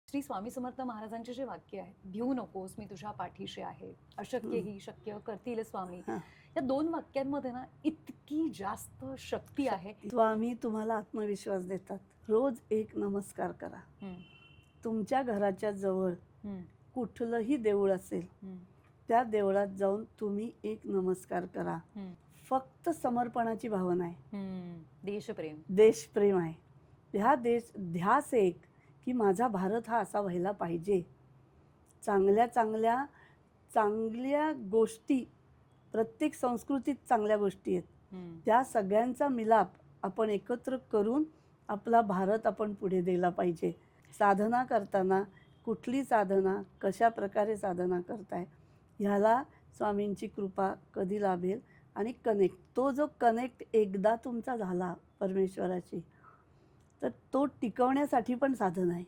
श्री स्वामी समर्थ महाराजांचे जे वाक्य आहे, भिवू नकोस मी तुझ्या पाठीशी आहे, अशक्य ही शक्य करतील स्वामी. हां. या दोन वाक्यांमध्ये ना इतकी जास्त शक्ती आहे. स्वामी तुम्हाला आत्मविश्वास देतात. रोज एक नमस्कार करा. हम्म, तुमच्या घराच्या जवळ हम्म, कुठलंही देऊळ असेल, हम्म, त्या देवळात जाऊन तुम्ही एक नमस्कार करा. हम्म, फक्त समर्पणाची भावना आहे, देशप्रेम. देशप्रेम आहे. ह्या ध्यास एक की माझा भारत हा असा व्हायला पाहिजे. चांगल्या चांगल्या चांगल्या गोष्टी, प्रत्येक संस्कृतीत चांगल्या गोष्टी आहेत, त्या सगळ्यांचा मिलाप आपण एकत्र करून आपला भारत आपण पुढे दिला पाहिजे. साधना करताना कुठली साधना, कशा प्रकारे साधना करताय, ह्याला स्वामींची कृपा कधी लाभेल. आणि तो जो कनेक्ट एकदा तुमचा झाला परमेश्वराशी, तर तो टिकवण्यासाठी पण साधन आहे.